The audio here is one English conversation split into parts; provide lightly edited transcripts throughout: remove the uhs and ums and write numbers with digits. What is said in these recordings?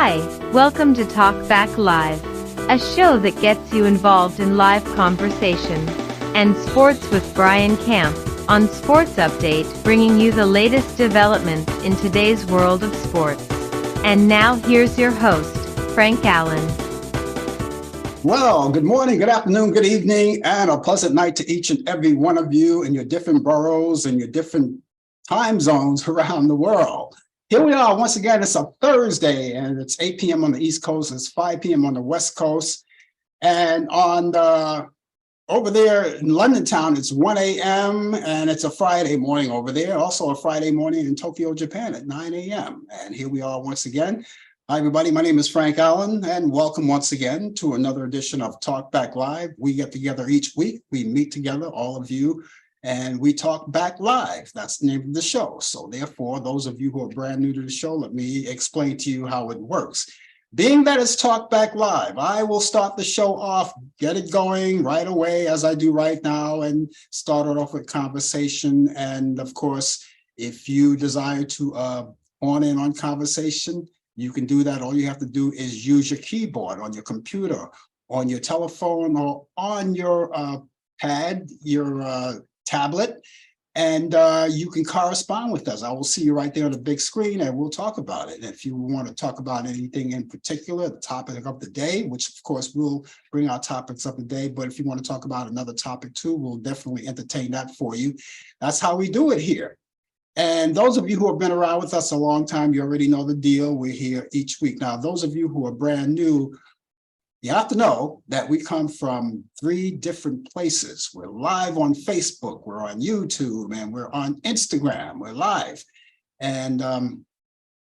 Hi, welcome to Talk Back Live, a show that gets you involved in live conversation and sports with Brian Camp on Sports Update, bringing you the latest developments in today's world of sports. And now here's your host, Frank Allan. Well, good morning, good afternoon, good evening, and a pleasant night to each and every one of you in your different boroughs and your different time zones around the world. Here we are once again. It's a Thursday, and it's 8 p.m. on the East Coast. It's 5 p.m. on the West Coast, and over there in London town, it's 1 a.m. and it's a Friday morning over there. Also a Friday morning in Tokyo, Japan at 9 a.m. And here we are once again. Hi, everybody. My name is Frank Allan, and welcome once again to another edition of Talk Back Live. We get together each week. We meet together, all of you, and we talk back live. That's the name of the show. So therefore, those of you who are brand new to the show, let me explain to you how it works. Being that it's Talk Back Live, I will start the show off, get it going right away as I do right now, and start it off with conversation. And of course, if you desire to on in on conversation, you can do that. All you have to do is use your keyboard on your computer, on your telephone, or on your pad, your tablet, and you can correspond with us. I will see you right there on the big screen, and we'll talk about it. If you want to talk about anything in particular, the topic of the day, which of course we'll bring our topics of the day, but if you want to talk about another topic too, we'll definitely entertain that for you. That's how we do it here. And those of you who have been around with us a long time, you already know the deal. We're here each week. Now, those of you who are brand new, you have to know that we come from 3 different places. We're live on Facebook, we're on YouTube, and we're on Instagram. We're live. And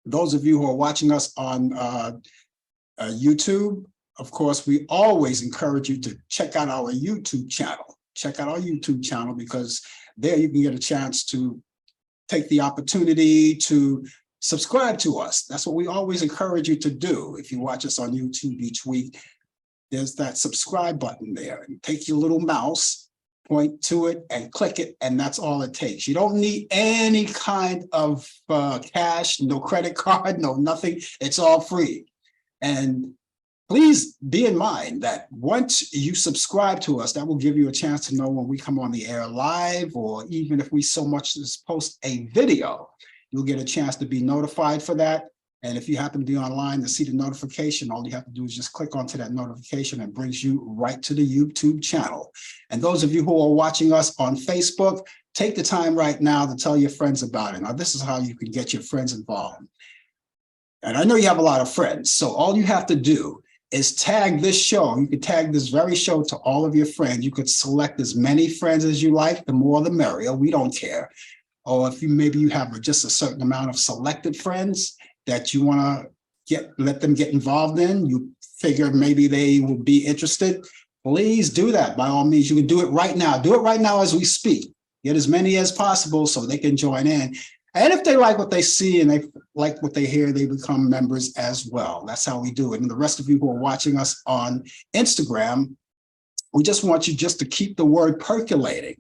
those of you who are watching us on YouTube, of course, we always encourage you to check out our YouTube channel. Check out our YouTube channel, because there you can get a chance to take the opportunity to subscribe to us. That's what we always encourage you to do. If you watch us on YouTube each week, there's that subscribe button there. And take your little mouse, point to it, and click it, and that's all it takes. You don't need any kind of cash, no credit card, no nothing. It's all free. And please be in mind that once you subscribe to us, that will give you a chance to know when we come on the air live, or even if we so much as post a video, you'll get a chance to be notified for that. And if you happen to be online to see the notification, all you have to do is just click onto that notification, and it brings you right to the YouTube channel. And those of you who are watching us on Facebook, take the time right now to tell your friends about it. Now, this is how you can get your friends involved. And I know you have a lot of friends, so all you have to do is tag this show. You could tag this very show to all of your friends. You could select as many friends as you like, the more the merrier. We don't care. Or if maybe you have just a certain amount of selected friends that you want to let them get involved in, you figure maybe they will be interested, please do that. By all means, you can do it right now. Do it right now as we speak. Get as many as possible so they can join in. And if they like what they see and they like what they hear, they become members as well. That's how we do it. And the rest of you who are watching us on Instagram, we just want you just to keep the word percolating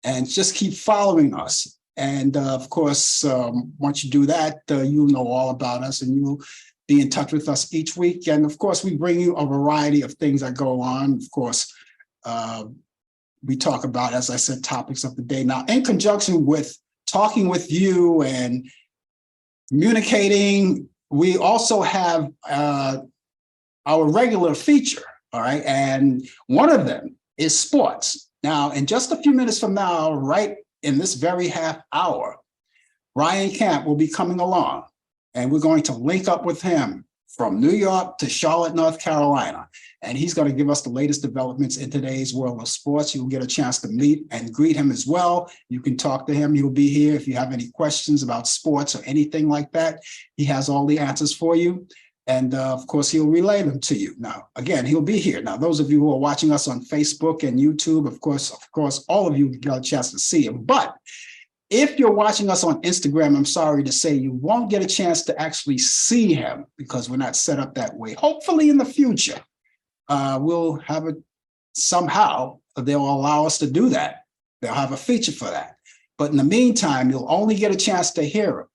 and just keep following us. And of course, once you do that, you'll know all about us, and you'll be in touch with us each week. And of course, we bring you a variety of things that go on. Of course, we talk about, as I said, topics of the day. Now, in conjunction with talking with you and communicating, we also have our regular feature, all right? And one of them is sports. Now, in just a few minutes from now, right in this very half hour, Brian Camp will be coming along, and we're going to link up with him from New York to Charlotte, North Carolina. And he's going to give us the latest developments in today's world of sports. You'll get a chance to meet and greet him as well. You can talk to him. He'll be here. If you have any questions about sports or anything like that, he has all the answers for you. And of course, he'll relay them to you. Now, again, he'll be here. Now, those of you who are watching us on Facebook and YouTube, of course, all of you got a chance to see him. But if you're watching us on Instagram, I'm sorry to say you won't get a chance to actually see him, because we're not set up that way. Hopefully in the future, we'll have it somehow. They'll allow us to do that. They'll have a feature for that. But in the meantime, you'll only get a chance to hear him.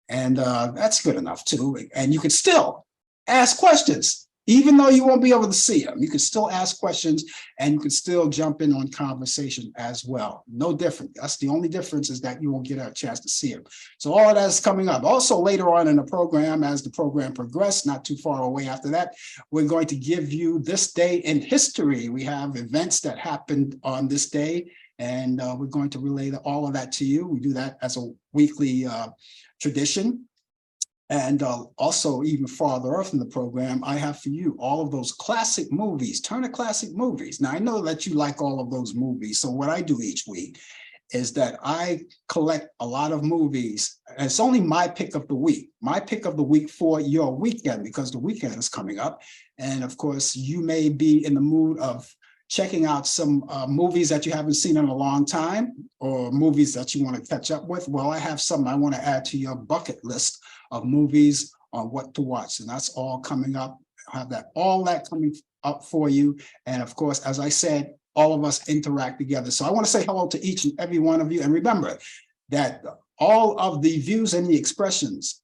And that's good enough too. And you can still ask questions. Even though you won't be able to see them, you can still ask questions and you can still jump in on conversation as well. No different. That's the only difference, is that you won't get a chance to see them. So all of that is coming up. Also later on in the program, as the program progresses, not too far away after that, we're going to give you this day in history. We have events that happened on this day, and we're going to relay all of that to you. We do that as a weekly tradition. And also, even farther off in the program, I have for you all of those classic movies, Turner Classic Movies. Now, I know that you like all of those movies. So what I do each week is that I collect a lot of movies. And it's only my pick of the week, for your weekend, because the weekend is coming up. And of course, you may be in the mood of checking out some movies that you haven't seen in a long time, or movies that you want to catch up with. Well, I have something I want to add to your bucket list of movies on what to watch, and that's all coming up. I'll have all that coming up for you. And of course, as I said, all of us interact together. So I want to say hello to each and every one of you. And remember that all of the views and the expressions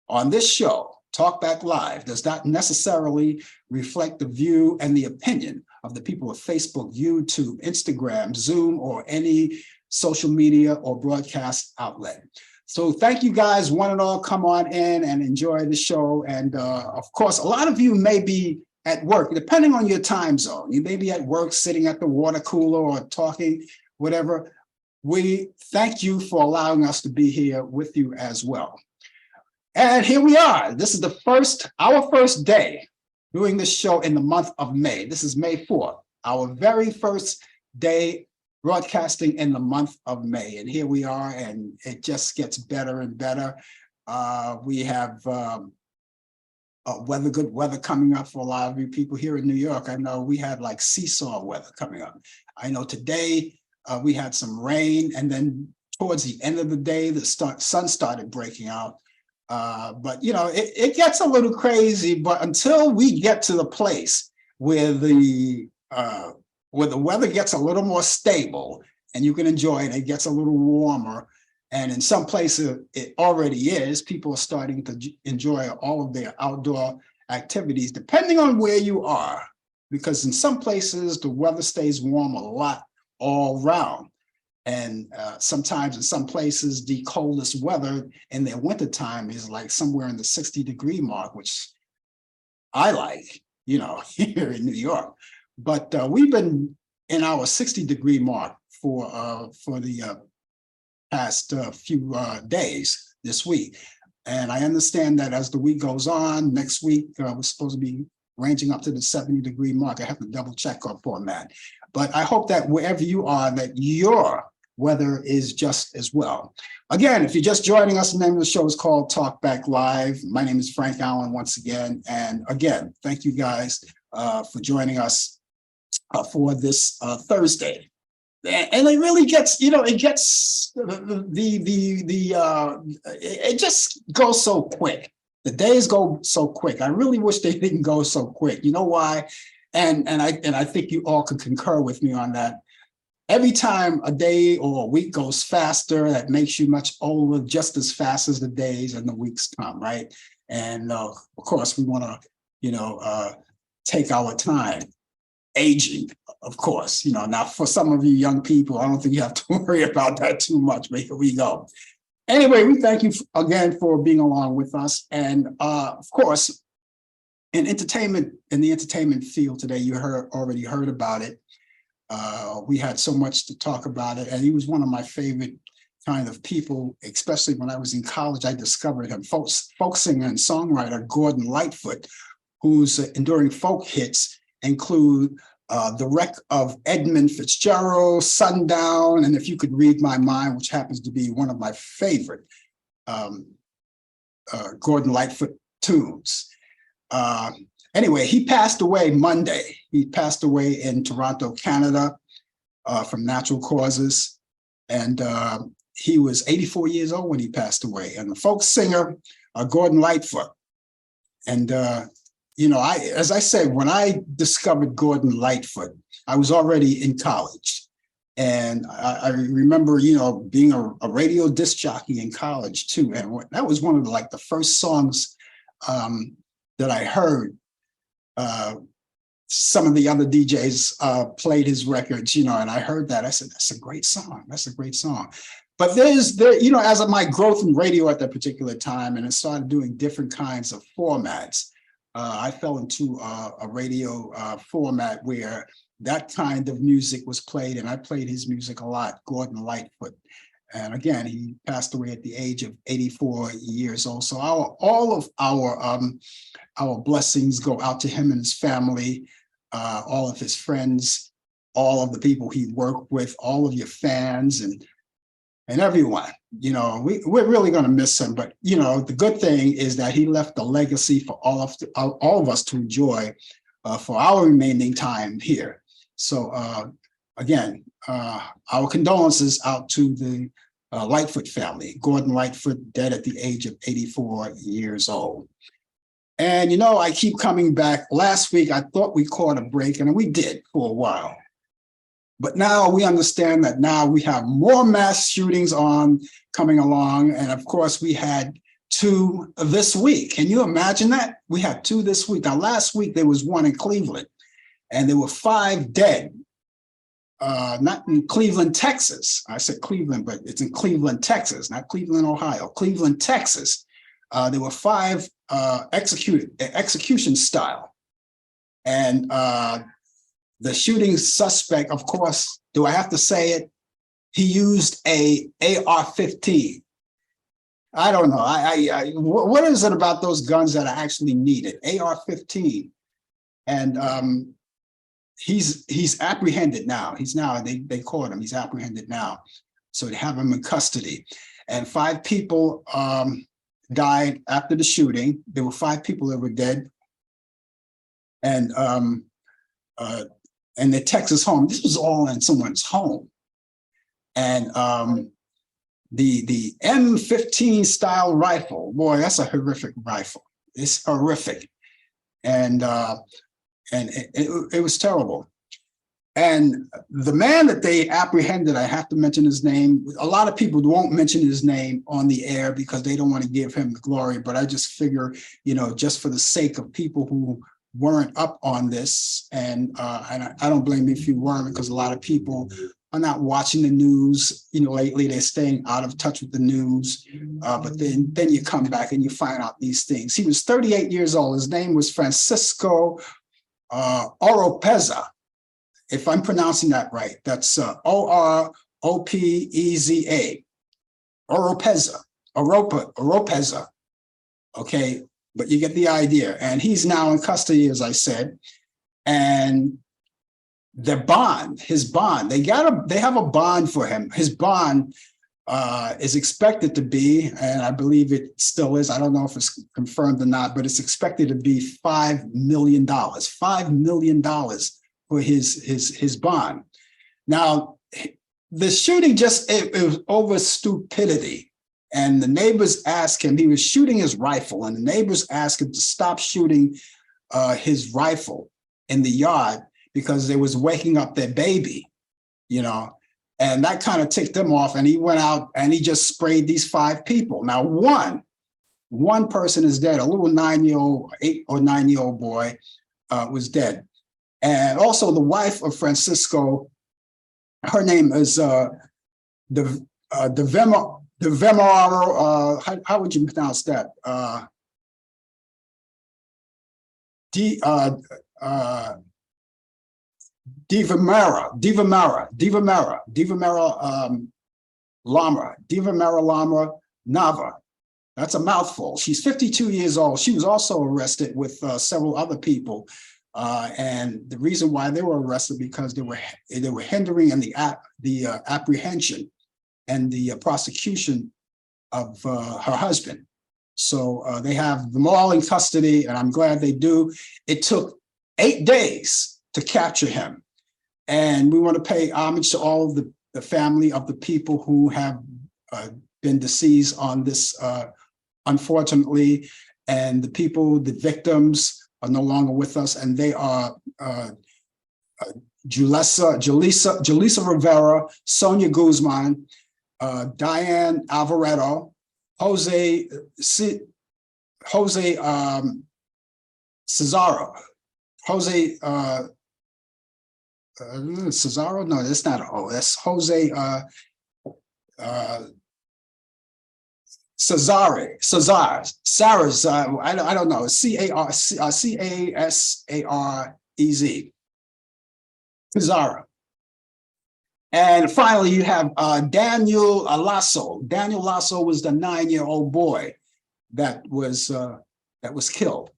on this show, Talk Back Live, does not necessarily reflect the view and the opinion of the people of Facebook, YouTube, Instagram, Zoom, or any social media or broadcast outlet. So thank you guys, one and all. Come on in and enjoy the show. And of course, a lot of you may be at work, depending on your time zone. You may be at work, sitting at the water cooler or talking, whatever. We thank you for allowing us to be here with you as well. And here we are. This is our first day doing this show in the month of May. This is May 4th, our very first day broadcasting in the month of May. And here we are, and it just gets better and better. We have good weather coming up for a lot of you people here in New York. I know we had like seesaw weather coming up. I know today we had some rain, and then towards the end of the day, the sun started breaking out. But you know, it gets a little crazy, but until we get to the place where the weather gets a little more stable and you can enjoy it, it gets a little warmer. And in some places it already is. People are starting to enjoy all of their outdoor activities, depending on where you are, because in some places the weather stays warm a lot all round. And sometimes in some places, the coldest weather in their wintertime is like somewhere in the 60-degree mark, which I like, you know, here in New York. But we've been in our 60-degree mark for the past few days this week. And I understand that as the week goes on, next week, we're supposed to be ranging up to the 70-degree mark. I have to double check up on that. But I hope that wherever you are, that your weather is just as well. Again, if you're just joining us, the name of the show is called Talk Back Live. My name is Frank Allan once again. And again, thank you guys for joining us for this Thursday. And it really gets, you know, it gets it just goes so quick. The days go so quick. I really wish they didn't go so quick. You know why? And I think you all can concur with me on that. Every time a day or a week goes faster, that makes you much older, just as fast as the days and the weeks come, right? And of course, we want to, you know, take our time. Aging, of course, you know, now for some of you young people, I don't think you have to worry about that too much, but here we go. Anyway, we thank you again for being along with us. And of course, in the entertainment field today, you already heard about it. We had so much to talk about it. And he was one of my favorite kind of people, especially when I was in college. I discovered him, folk singer and songwriter Gordon Lightfoot, whose enduring folk hits include The Wreck of Edmund Fitzgerald, Sundown, and If You Could Read My Mind, which happens to be one of my favorite Gordon Lightfoot tunes. Anyway, he passed away Monday. He passed away in Toronto, Canada, from natural causes. And he was 84 years old when he passed away. And the folk singer, Gordon Lightfoot. And you know, as I said, when I discovered Gordon Lightfoot, I was already in college. And I remember, you know, being a radio disc jockey in college too. And that was one of the first songs that that I heard some of the other DJs played his records, and I heard that. I said, that's a great song. That's a great song. But as of my growth in radio at that particular time, and I started doing different kinds of formats, I fell into a radio format where that kind of music was played, and I played his music a lot, Gordon Lightfoot. And again, he passed away at the age of 84 years old. So all of our blessings go out to him and his family, all of his friends, all of the people he worked with, all of your fans, and everyone. We're really going to miss him. But the good thing is that he left a legacy for all of us to enjoy for our remaining time here. So again, our condolences out to the Lightfoot family. Gordon Lightfoot, dead at the age of 84 years old. And I keep coming back. Last week, I thought we caught a break, and we did for a while. But now we understand that now we have more mass shootings coming along. And of course, we had 2 this week. Can you imagine that? We had 2 this week. Now, last week, there was 1 in Cleveland, and there were 5 dead. Not in Cleveland, Texas. I said Cleveland, but it's in Cleveland, Texas, not Cleveland, Ohio. Cleveland, Texas. There were 5 execution style. And the shooting suspect, of course, do I have to say it? He used a AR-15. I don't know. What is it about those guns that are actually needed? AR-15. And he's apprehended now. They caught him. He's apprehended now. So they have him in custody. And 5 people died after the shooting. There were 5 people that were dead. And their Texas home. This was all in someone's home. And the M15 style rifle, boy, that's a horrific rifle. It's horrific. And it was terrible. And the man that they apprehended, I have to mention his name. A lot of people won't mention his name on the air because they don't want to give him the glory. But I just figure, just for the sake of people who weren't up on this, and I don't blame you if you weren't, because a lot of people are not watching the news. Lately they're staying out of touch with the news. But then you come back and you find out these things. He was 38 years old. His name was Francisco Oropeza. If I'm pronouncing that right, that's Oropeza. Oropeza. Okay, but you get the idea. And he's now in custody, as I said. And his bond, they have a bond for him. His bond is expected to be, and I believe it still is, I don't know if it's confirmed or not, but it's expected to be $5 million. $5 million for his bond. Now, the shooting it was over stupidity. And the neighbors asked him, he was shooting his rifle, and the neighbors asked him to stop shooting his rifle in the yard because they was waking up their baby, and that kind of ticked him off. And he went out and he just sprayed these 5 people. Now, one person is dead, a little 8 or 9-year-old boy was dead. And also the wife of Francisco, her name is Devemaro, how would you pronounce that? Devemara Lama Nava. That's a mouthful. She's 52 years old. She was also arrested with several other people. And the reason why they were arrested because they were hindering in the apprehension and the prosecution of her husband. So they have them all in custody, and I'm glad they do. It took 8 days to capture him. And we want to pay homage to all of the family of the people who have been deceased on this, unfortunately. And the victims are no longer with us, and they are Julissa Rivera, Sonia Guzman, Diane Alvaretto, Jose Cesaro, Jose Cesaro. No, that's not that's Jose Sarah's. I don't know. Casarez. Cesaro. And finally, you have Daniel Lasso. Daniel Lasso was the 9-year-old boy that was killed.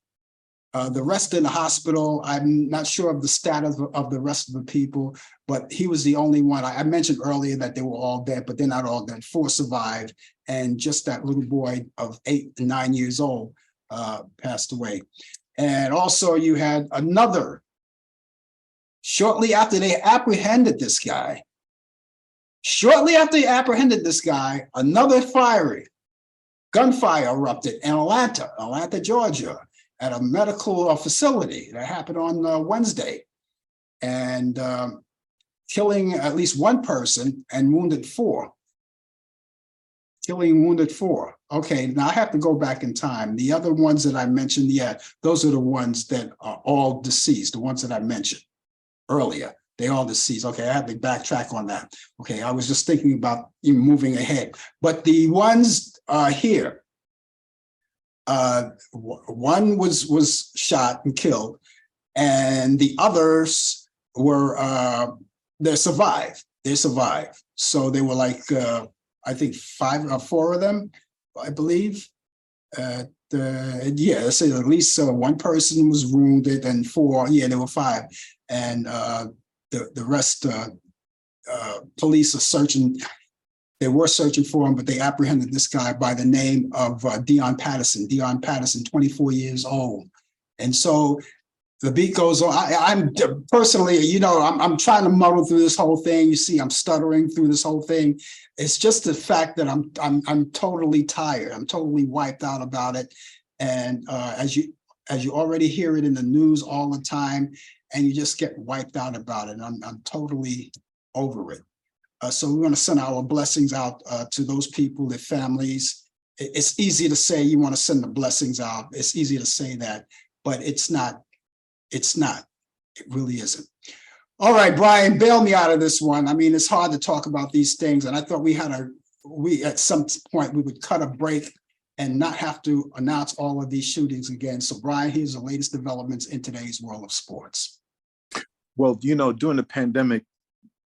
The rest in the hospital, I'm not sure of the status of the rest of the people, but he was the only one. I mentioned earlier that they were all dead, but they're not all dead. 4 survived, and just that little boy of 8 and 9 years old passed away. And also you had another, shortly after they apprehended this guy, another gunfire erupted in Atlanta, Georgia, at a medical facility. That happened on Wednesday, and killing at least 1 person and wounded 4. Okay, now I have to go back in time. The other ones that I mentioned, yeah, those are the ones that are all deceased, the ones that I mentioned earlier. They all deceased. Okay, I have to backtrack on that. Okay, I was just thinking about even moving ahead. But the ones here, one was shot and killed, and the others were they survived. So they were like I think 5 or 4 of them, I believe. Yeah, so at least 1 person was wounded, and 4. Yeah, there were 5, and the rest. Police are searching. They were searching for him, but they apprehended this guy by the name of Dion Patterson. 24 years old. And so the beat goes on. I'm personally, I'm trying to muddle through this whole thing. You see, I'm stuttering through this whole thing. It's just the fact that I'm totally tired. I'm totally wiped out about it. And as you already hear it in the news all the time, and you just get wiped out about it. I'm totally over it. So we want to send our blessings out to those people, their families. It's easy to say you want to send the blessings out. It's easy to say that, but it's not. It really isn't. All right, Brian, bail me out of this one. I mean, it's hard to talk about these things, and I thought we at some point we would cut a break and not have to announce all of these shootings again. So, Brian, here's the latest developments in today's world of sports. Well, during the pandemic,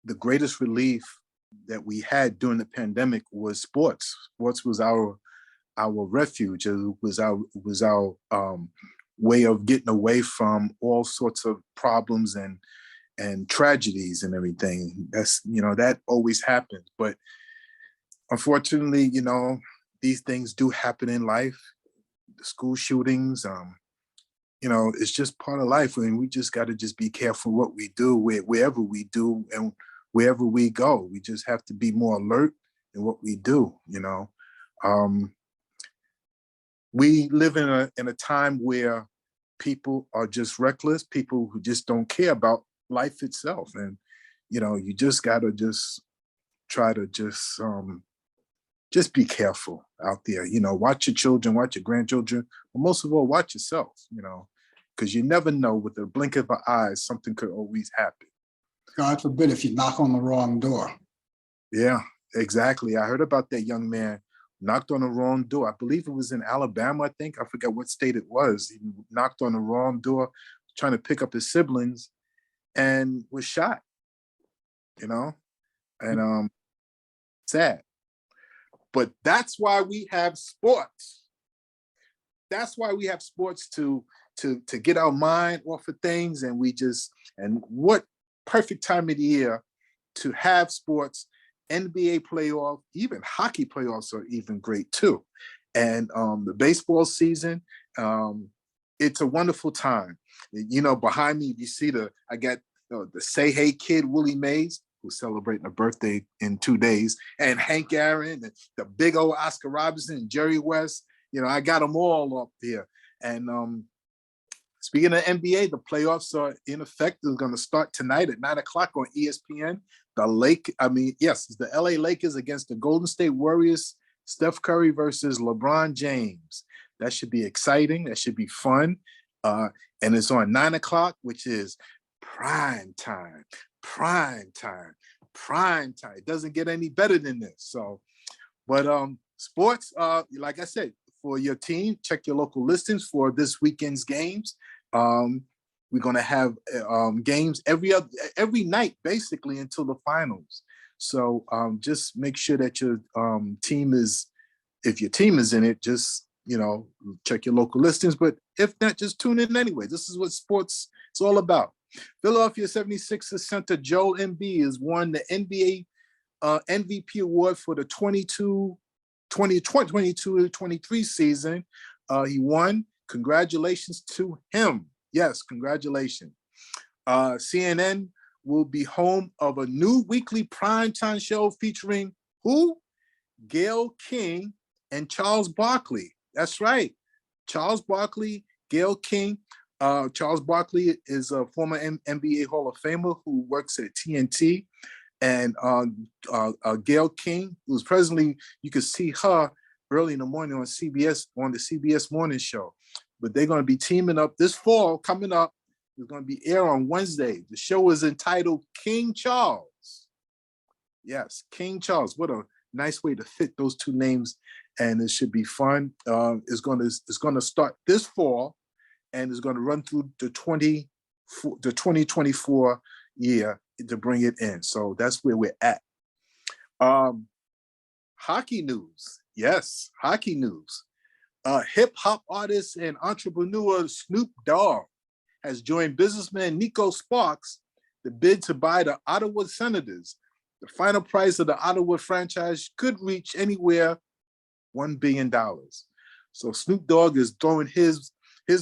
the greatest relief that we had during the pandemic was sports. Sports was our refuge. It was our way of getting away from all sorts of problems and tragedies and everything. That's that always happens. But unfortunately, these things do happen in life. The school shootings, it's just part of life. I mean, we just got to just be careful what we do, wherever we do, and wherever we go. We just have to be more alert in what we do. We live in a time where people are just reckless. People who just don't care about life itself, and you just got to just try to just be careful out there. Watch your children, watch your grandchildren, but most of all, watch yourself. Because you never know, with the blink of an eye, something could always happen. God forbid if you knock on the wrong door. Yeah, exactly. I heard about that young man knocked on the wrong door. I believe it was in Alabama, I think. I forget what state it was. He knocked on the wrong door, trying to pick up his siblings, and was shot. And sad. But that's why we have sports. That's why we have sports to get our mind off of things, and what perfect time of the year to have sports. NBA playoff, even hockey playoffs are even great too. And the baseball season, it's a wonderful time. Behind me, you see I got the Say Hey Kid, Willie Mays, who's celebrating a birthday in 2 days, and Hank Aaron, and the big old Oscar Robertson, and Jerry West. I got them all up there. And speaking of NBA, the playoffs are in effect. They're going to start tonight at 9:00 on ESPN. It's the LA Lakers against the Golden State Warriors. Steph Curry versus LeBron James. That should be exciting. That should be fun. And it's on 9 o'clock, which is prime time, prime time, prime time. It doesn't get any better than this. So, but sports, like I said, for your team, check your local listings for this weekend's games. We're going to have games every night, basically, until the finals. So just make sure that your team is, if your team is in it, just, check your local listings. But if not, just tune in anyway. This is what sports is all about. Philadelphia 76ers center Joel Embiid has won the NBA MVP award for the 2022-23 season. He won. Congratulations to him. Yes, congratulations. CNN will be home of a new weekly primetime show featuring who? Gayle King and Charles Barkley. That's right. Charles Barkley, Gayle King. Charles Barkley is a former NBA Hall of Famer who works at TNT. And Gayle King, who's presently, you can see her early in the morning on CBS, on the CBS Morning Show. But they're going to be teaming up this fall, coming up. It's going to be air on Wednesday. The show is entitled King Charles. Yes, King Charles. What a nice way to fit those two names, and it should be fun. It's going to start this fall, and it's going to run through the 2024 year to bring it in. So that's where we're at. Hockey news. Yes, hockey news. Hip hop artist and entrepreneur Snoop Dogg has joined businessman Nico Sparks to bid to buy the Ottawa Senators. The final price of the Ottawa franchise could reach anywhere $1 billion. So Snoop Dogg is throwing his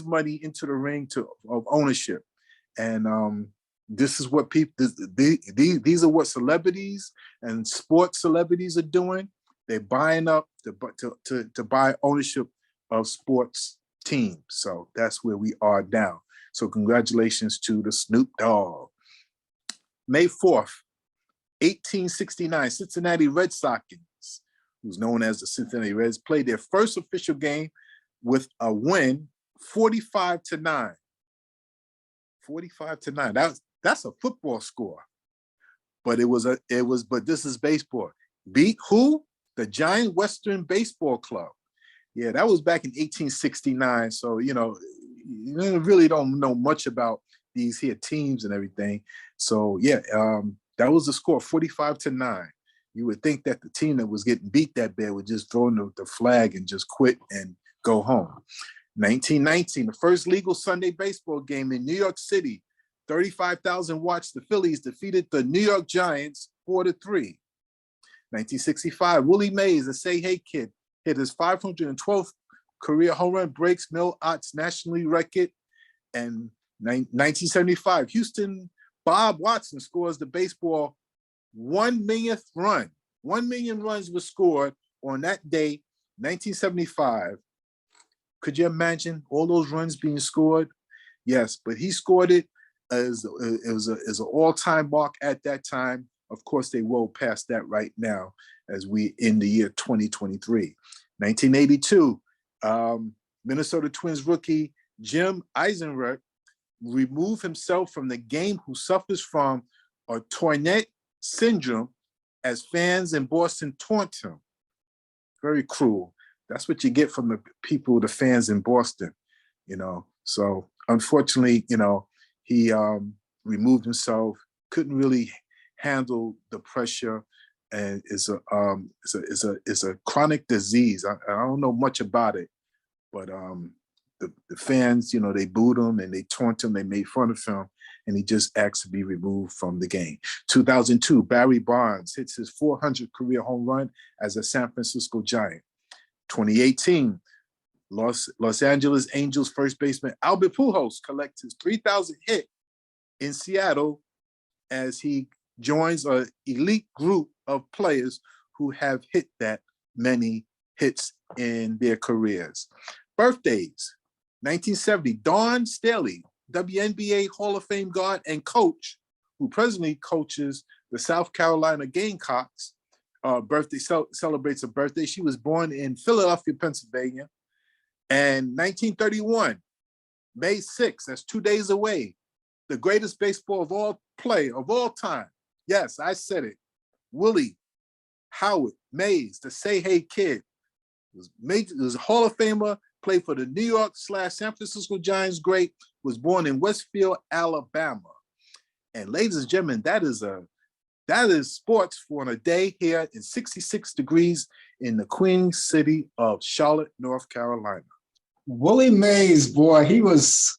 money into the ring of ownership. And this is what people, these are what celebrities and sports celebrities are doing. They're buying up to buy ownership of sports teams. So that's where we are now. So congratulations to the Snoop Dogg. May 4th, 1869, Cincinnati Red Sox, who's known as the Cincinnati Reds, played their first official game with a win, 45-9. 45-9. That's a football score, but but this is baseball. Beat who? The Giant Western Baseball Club. Yeah, that was back in 1869. So you really don't know much about these here teams and everything. So yeah, that was the score, 45-9. You would think that the team that was getting beat that bad would just throw the flag and just quit and go home. 1919, the first legal Sunday baseball game in New York City. 35,000 watched. The Phillies defeated the New York Giants 4-3. 1965, Willie Mays, a Say Hey Kid, hit his 512th career home run, breaks Mel Ott's National League record. And 1975, Houston Bob Watson scores the baseball 1 millionth run. 1 million runs were scored on that day, 1975. Could you imagine all those runs being scored? Yes, but he scored it as an all-time mark at that time. Of course, they well past that right now as we in the year 2023. 1982, Minnesota Twins rookie Jim Eisenreich removed himself from the game who suffers from a Tourette syndrome as fans in Boston taunt him. Very cruel. That's what you get from the people, the fans in Boston, So unfortunately, he removed himself, couldn't really handle the pressure, and it's a chronic disease. I don't know much about it, but the fans, they booed him and they taunt him, they made fun of him, and he just asked to be removed from the game. 2002, Barry Bonds hits his 400th career home run as a San Francisco Giant. 2018, Los Angeles Angels first baseman Albert Pujols collects his 3,000th hit in Seattle as he joins an elite group of players who have hit that many hits in their careers. Birthdays, 1970, Don Staley, WNBA Hall of Fame guard and coach, who presently coaches the South Carolina Gamecocks, celebrates a birthday. She was born in Philadelphia, Pennsylvania. And 1931, May 6th, that's 2 days away. The greatest baseball of all time. Yes, I said it. Willie Howard Mays, the Say Hey Kid, was a Hall of Famer, played for the New York/San Francisco Giants great, was born in Westfield, Alabama. And ladies and gentlemen, that is sports for a day here in 66 degrees in the Queen City of Charlotte, North Carolina. Willie Mays, boy, he was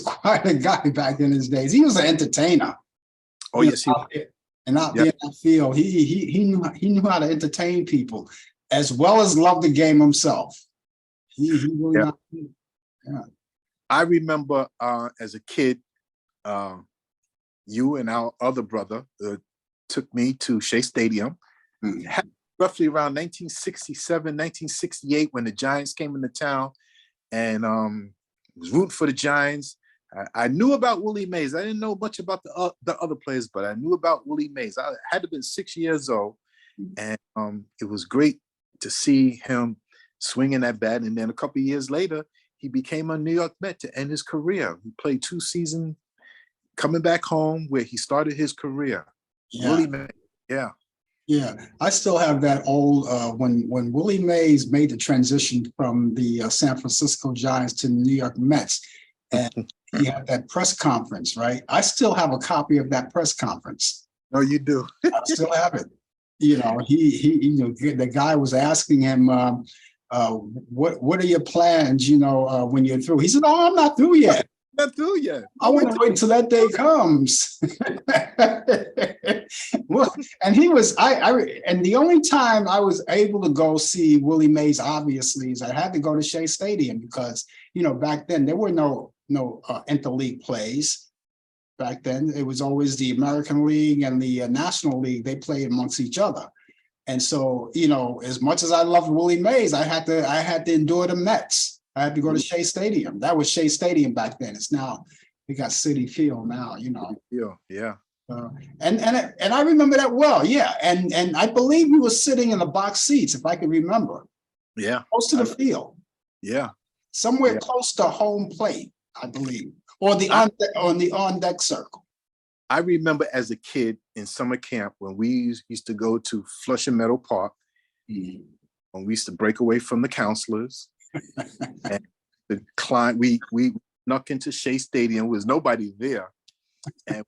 quite a guy back in his days. He was an entertainer. Oh, yes, he was. And out there in that field, he knew how to entertain people as well as love the game himself. He really yeah. I remember as a kid, you and our other brother took me to Shea Stadium, roughly around 1967, 1968, when the Giants came into town, and was rooting for the Giants. I knew about Willie Mays. I didn't know much about the other players, but I knew about Willie Mays. I had to have been 6 years old, and it was great to see him swinging that bat. And then a couple of years later, he became a New York Met to end his career. He played 2 seasons, coming back home where he started his career. Yeah. Willie Mays, yeah. Yeah, I still have that old when Willie Mays made the transition from the San Francisco Giants to the New York Mets, and he had that press conference, right? I still have a copy of that press conference. No, you do. I still have it. You know, the guy was asking him, what are your plans? You know, when you're through. He said, "Oh, I'm not through yet. Not through yet. I want to wait until that day comes." Well, and he was and the only time I was able to go see Willie Mays, obviously, is I had to go to Shea Stadium because, you know, back then there were no interleague plays. Back then it was always the American League and the National League. They played amongst each other. And so, you know, as much as I loved Willie Mays, I had to endure the Mets. I had to go to Shea Stadium. That was Shea Stadium back then. It's now, we got Citi Field now, you know. Yeah. And I remember that well, yeah. And I believe we were sitting in the box seats, if I can remember. Yeah. Close to the field. Yeah. Somewhere close to home plate, I believe, or the on deck circle. I remember as a kid in summer camp when we used to go to Flushing Meadow Park, when we used to break away from the counselors and the client, we snuck into Shea Stadium. There was nobody there, and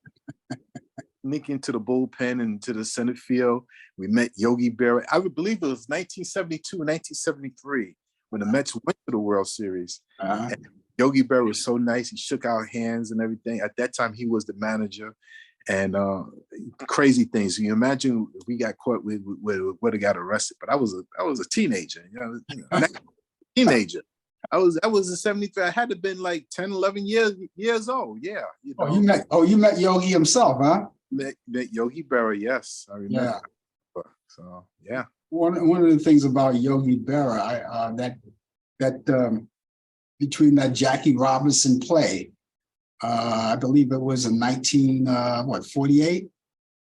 sneak into the bullpen and to the center field. We met Yogi Berra. I would believe it was 1972 and 1973 when the Mets went to the World Series. And Yogi Berra was so nice. He shook our hands and everything. At that time, he was the manager. And crazy things. You imagine if we got caught, we would have got arrested. But I was a teenager, teenager. I was in 73. I had to have been like 10, 11 years old. Yeah. You know. You met Yogi himself, huh? Met Yogi Berra, yes. I remember. Yeah. So yeah. One of the things about Yogi Berra, that between that Jackie Robinson play, I believe it was in 48? I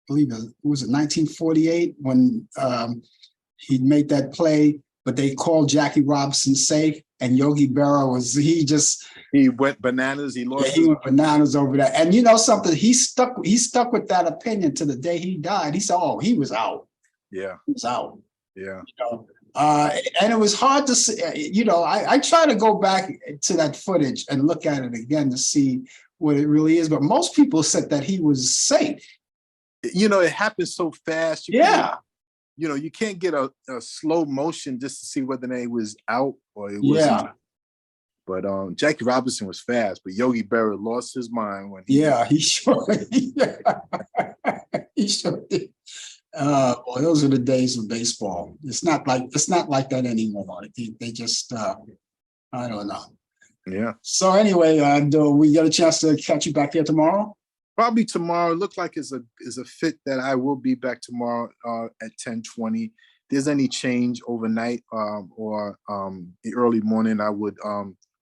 believe it was in 1948 when he made that play, but they called Jackie Robinson safe, and Yogi Berra he went bananas. He went bananas over that. And you know something, he stuck with that opinion to the day he died. He said, "Oh, he was out." Yeah, he was out. Yeah. You know? And it was hard to see, you know, I try to go back to that footage and look at it again to see what it really is. But most people said that he was safe. You know, it happened so fast. You can't get a slow motion just to see whether he was out or it was. Yeah. But Jackie Robinson was fast, but Yogi Berra lost his mind when he. Yeah, he sure. He sure did. Well, those are the days of baseball. It's not like that anymore. They just I don't know. Yeah. So anyway, do we get a chance to catch you back here tomorrow? Probably tomorrow. Look like it's a fit that I will be back tomorrow at 10:20. If there's any change overnight or the early morning, I would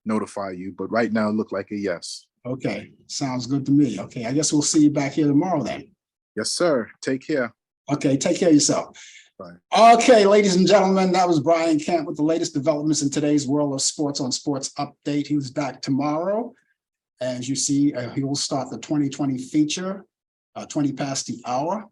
notify you. But right now, it looked like a yes. Okay, sounds good to me. Okay, I guess we'll see you back here tomorrow then. Yes, sir. Take care. Okay, take care of yourself. Brian. Okay, ladies and gentlemen, that was Brian Camp with the latest developments in today's world of sports on Sports Update. He was back tomorrow. As you see, he will start the 2020 feature, 20 past the hour.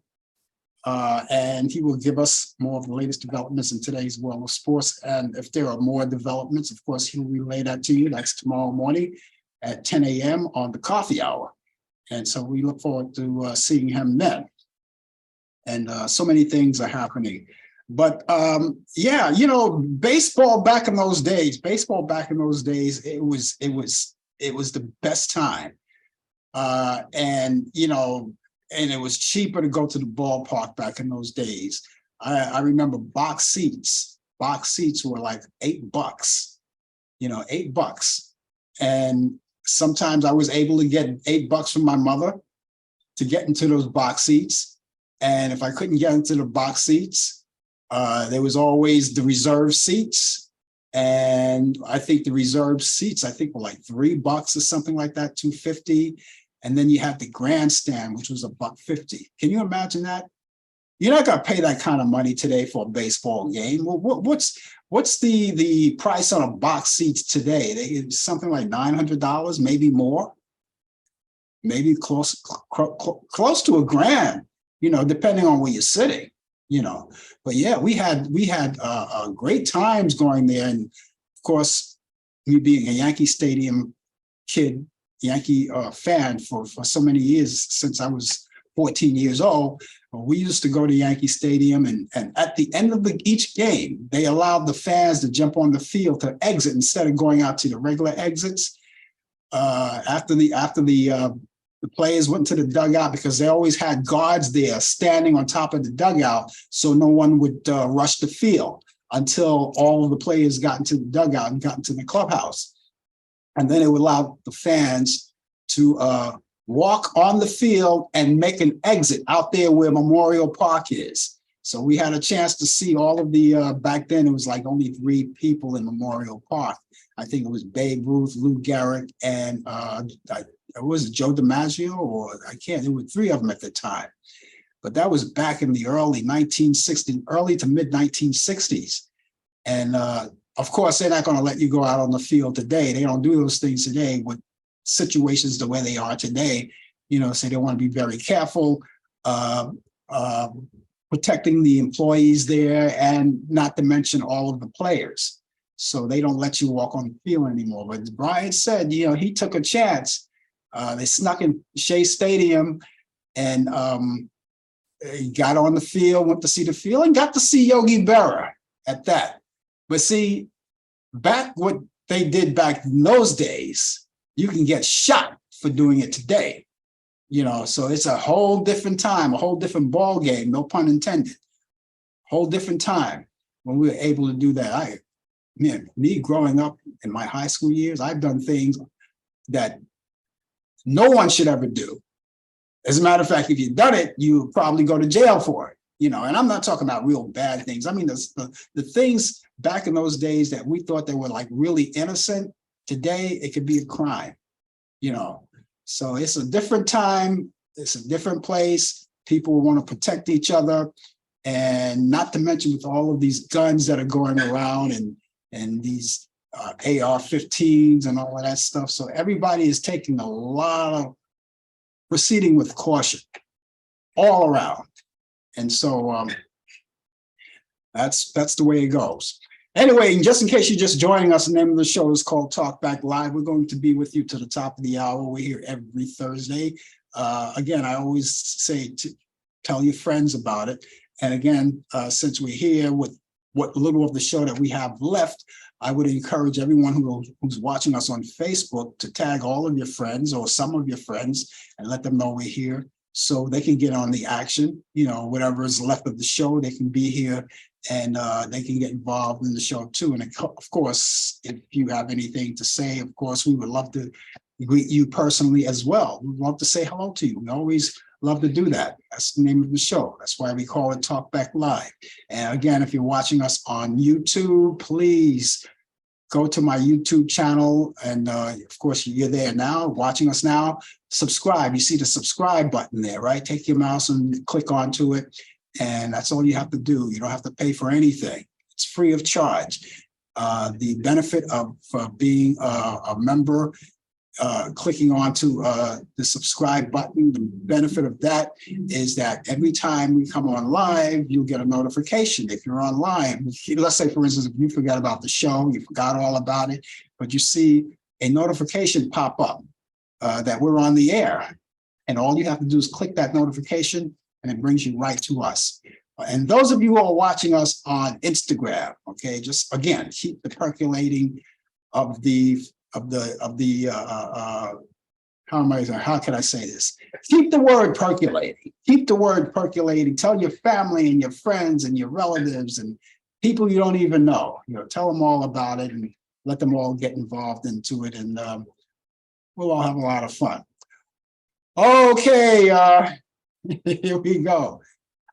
And he will give us more of the latest developments in today's world of sports. And if there are more developments, of course, he'll relay that to you. That's tomorrow morning at 10 a.m. on the coffee hour. And so we look forward to seeing him then. And so many things are happening. But yeah, you know, baseball back in those days, it was the best time. And, you know, and it was cheaper to go to the ballpark back in those days. I remember box seats. Box seats were like $8, you know, $8. And sometimes I was able to get $8 from my mother to get into those box seats. And if I couldn't get into the box seats, there was always the reserve seats. And I think the reserve seats, were like $3 or something like that, $2.50. And then you had the grandstand, which was $1.50. Can you imagine that? You're not gonna pay that kind of money today for a baseball game. Well, what's the price on a box seats today? Something like $900, maybe more, maybe close to $1,000. You know, depending on where you're sitting. You know, but yeah, we had great times going there, and of course, me being a Yankee Stadium kid. Yankee fan for so many years, since I was 14 years old. We used to go to Yankee Stadium, and at the end of each game, they allowed the fans to jump on the field to exit instead of going out to the regular exits. After the players went to the dugout, because they always had guards there standing on top of the dugout, so no one would rush the field until all of the players got into the dugout and got into the clubhouse. And then it would allow the fans to walk on the field and make an exit out there where Memorial Park is. So we had a chance to see all of the, back then it was like only 3 people in Memorial Park. I think it was Babe Ruth, Lou Gehrig, and was it Joe DiMaggio, or there were 3 of them at the time. But that was back in the early to mid 1960s. And of course, they're not going to let you go out on the field today. They don't do those things today with situations the way they are today. You know, so they want to be very careful, protecting the employees there, and not to mention all of the players. So they don't let you walk on the field anymore. But Brian said, you know, he took a chance. They snuck in Shea Stadium, and he got on the field, went to see the field, and got to see Yogi Berra at that. But see, back what they did back in those days, you can get shot for doing it today. You know, so it's a whole different time, a whole different ball game, no pun intended. Whole different time when we were able to do that. Me growing up in my high school years, I've done things that no one should ever do. As a matter of fact, if you've done it, you would probably go to jail for it. You know, and I'm not talking about real bad things. I mean, the things back in those days that we thought they were like really innocent, today it could be a crime, you know. So it's a different time, it's a different place. People want to protect each other, and not to mention with all of these guns that are going around, and these AR-15s and all of that stuff. So everybody is taking a lot of proceeding with caution all around. And so that's the way it goes. Anyway, just in case you're just joining us, the name of the show is called Talk Back Live. We're going to be with you to the top of the hour. We're here every Thursday. Again, I always say to tell your friends about it. And again, since we're here with what little of the show that we have left, I would encourage everyone who's watching us on Facebook to tag all of your friends or some of your friends and let them know we're here, so they can get on the action. You know, whatever is left of the show, they can be here, and they can get involved in the show too. And of course, if you have anything to say, of course, we would love to greet you personally as well. We'd love to say hello to you. We always love to do that. That's the name of the show. That's why we call it Talk Back Live. And again, if you're watching us on YouTube, please go to my YouTube channel. And of course, you're there now, watching us now. Subscribe. You see the subscribe button there, right? Take your mouse and click onto it. And that's all you have to do. You don't have to pay for anything. It's free of charge. The benefit of being a member, clicking onto the subscribe button, the benefit of that is that every time we come on live, you'll get a notification. If you're on live, let's say, for instance, if you forgot about the show, you forgot all about it, but you see a notification pop up that we're on the air. And all you have to do is click that notification and it brings you right to us. And those of you who are watching us on Instagram, okay, just again, keep the percolating of the how can I say this? Keep the word percolating. Keep the word percolating. Tell your family and your friends and your relatives and people you don't even know. You know, tell them all about it and let them all get involved into it, and we'll all have a lot of fun. Okay, here we go.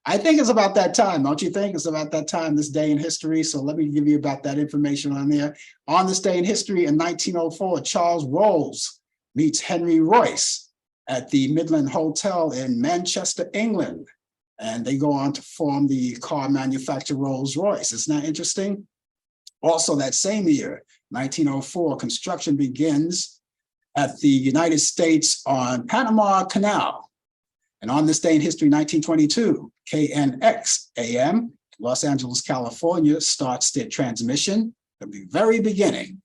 I think it's about that time, don't you think? It's about that time, this day in history. So let me give you about that information on there. On this day in history in 1904, Charles Rolls meets Henry Royce at the Midland Hotel in Manchester, England. And they go on to form the car manufacturer Rolls-Royce. Isn't that interesting? Also that same year, 1904, construction begins at the United States on Panama Canal. And on this day in history, 1922, KNX AM, Los Angeles, California, starts their transmission at the very beginning.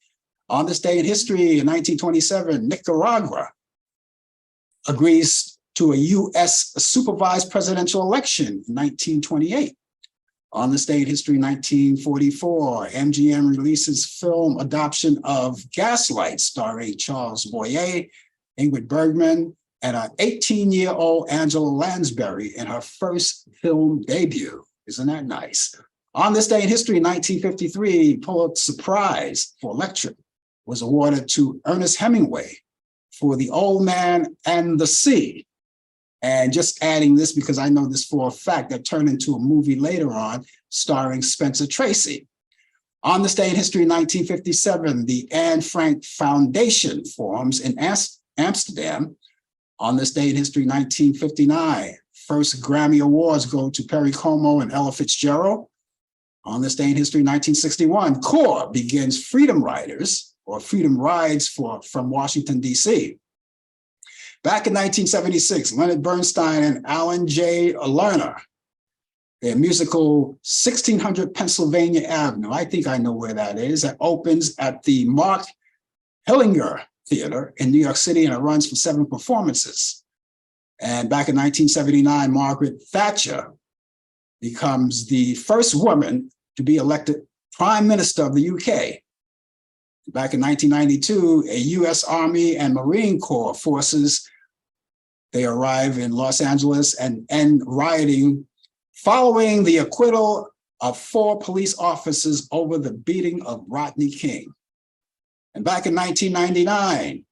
On this day in history, in 1927, Nicaragua agrees to a U.S. supervised presidential election in 1928. On this day in history, 1944, MGM releases film adoption of Gaslight, starring Charles Boyer, Ingrid Bergman, and an 18-year-old Angela Lansbury in her first film debut. Isn't that nice? On this day in history, 1953, Pulitzer Prize for Lecture was awarded to Ernest Hemingway for The Old Man and the Sea. And just adding this because I know this for a fact, that turned into a movie later on starring Spencer Tracy. On this day in history, 1957, the Anne Frank Foundation forms in Amsterdam. On this day in history, 1959, first Grammy Awards go to Perry Como and Ella Fitzgerald. On this day in history, 1961, CORE begins Freedom Riders, or Freedom Rides from Washington, D.C. Back in 1976, Leonard Bernstein and Allan J. Lerner, their musical 1600 Pennsylvania Avenue, I think I know where that is, that opens at the Mark Hillinger Theater in New York City, and it runs for 7 performances. And back in 1979, Margaret Thatcher becomes the first woman to be elected Prime Minister of the UK. Back in 1992, a US Army and Marine Corps forces, they arrive in Los Angeles and end rioting following the acquittal of 4 police officers over the beating of Rodney King. And back in 1999,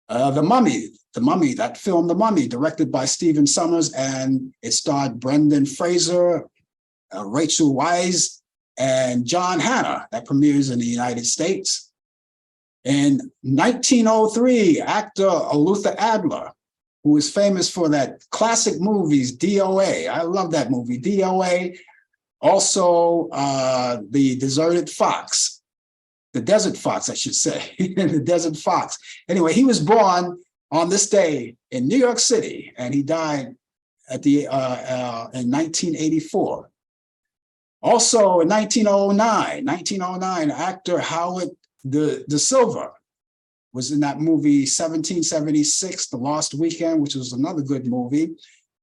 The Mummy, that film, The Mummy, directed by Stephen Sommers, and it starred Brendan Fraser, Rachel Weisz, and John Hannah, that premieres in the United States. In 1903, actor Luther Adler, who is famous for that classic movies, DOA. I love that movie, DOA. Also, The Deserted Fox. The Desert Fox, I should say, the Desert Fox. Anyway, he was born on this day in New York City, and he died at in 1984. Also, in 1909, actor Howard De Silva was in that movie 1776, The Lost Weekend, which was another good movie,